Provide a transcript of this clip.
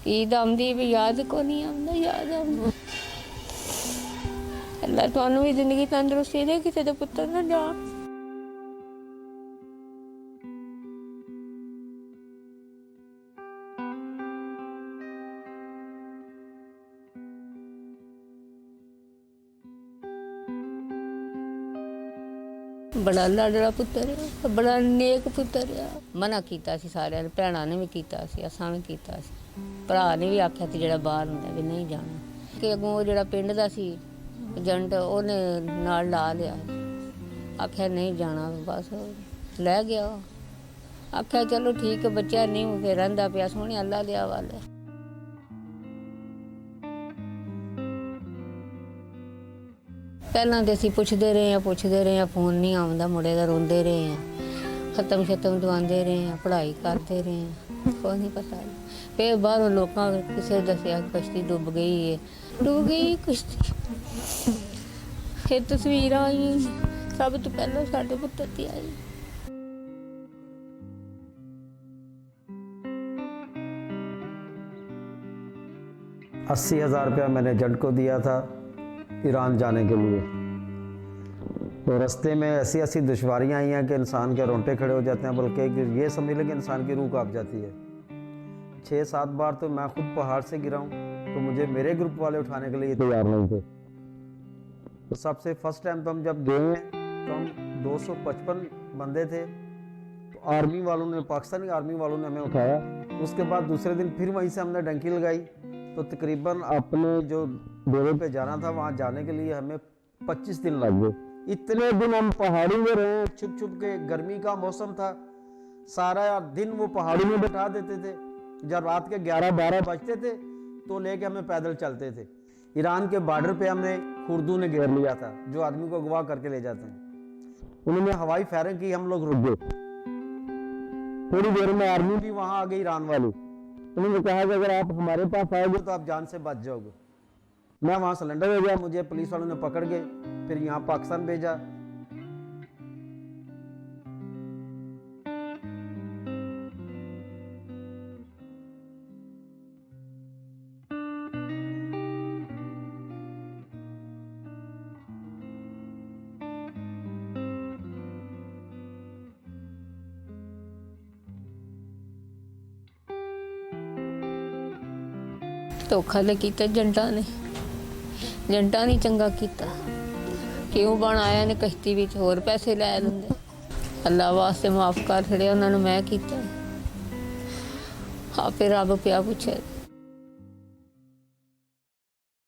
ईद आती भी याद को नहीं आता, याद आंदा। अल्लाह तुहानू भी जिंदगी तंदुरुस्ती दे, किसी दे पुत्तर ना जान। बड़ा लाडला पुत्तर है, बड़ा नेक पुत्तर है। मना किया सारे भैनों ने भी किया, असां भी किया, भरा ने भी आख्या कि जो बाहर होंगे भी नहीं जाना। कि अगों जो पिंड का सी एजेंट उन्हें नाल ला लिया, आख्या नहीं जाना, बस लै गया। आख्या चलो ठीक है, बच्चा नहीं फिर रहा पाया, सोहने अल्लाह दे हवाले। पहला तो असीं पुछते रहे हैं, फोन नहीं आता मुड़े का, रोंदे रहे हैं, खत्म दवाते रहे हैं, पढ़ाई करते रहे हैं, कोई नहीं पता। फिर बाहरों लोगों किसी दसिया कश्ती डुब गई कश्ती। फिर तस्वीर आई, सब तो पहले साडे पुत्तर की आई। ₹80,000 मैंने एजेंट को दिया था ईरान जाने के लिए। तो रास्ते में ऐसी ऐसी दुश्वारियाँ आई हैं कि इंसान के रोंगटे खड़े हो जाते हैं, बल्कि ये समझ लें कि इंसान की रूह कांप जाती है। 6-7 बार तो मैं खुद पहाड़ से गिरा हूँ, तो मुझे मेरे ग्रुप वाले उठाने के लिए तैयार नहीं थे। तो सबसे फर्स्ट टाइम तो हम जब गए तो हम 255 बंदे थे। तो आर्मी वालों ने, पाकिस्तानी आर्मी वालों ने हमें उठाया। उसके बाद दूसरे दिन फिर वहीं से हमने डंकी लगाई। तो तकरीबन अपने जो डेरे पे जाना था, वहाँ जाने के लिए हमें 25 दिन लग गए। इतने दिन हम पहाड़ी में रहे, छुप छुप के, गर्मी का मौसम था, सारा दिन वो पहाड़ी में बैठा देते थे। जब रात के 11-12 बजते थे तो लेके हमें पैदल चलते थे। ईरान के बॉर्डर पे हमने खुर्दू ने घेर लिया था, जो आदमी को अगवा करके ले जाते हैं। उन्होंने हवाई फायरिंग की, हम लोग रुक गए। थोड़ी देर में आर्मी भी वहाँ आ गई, ईरान वाली। उन्होंने कहा कि अगर आप हमारे पास आओगे तो आप जान से बच जाओगे। मैं वहाँ सिलेंडर हो गया, मुझे पुलिस वालों ने पकड़ के फिर यहाँ पाकिस्तान भेजा। धोखा तो किया जंटा ने नहीं चंगा किया। क्यों बन आया ने कश्ती विच होर पैसे लै लेंदे। अल्लाह वास्ते माफ़ कर छड़िया उन्होंने, मैं किया आपे रब पिया पूछे।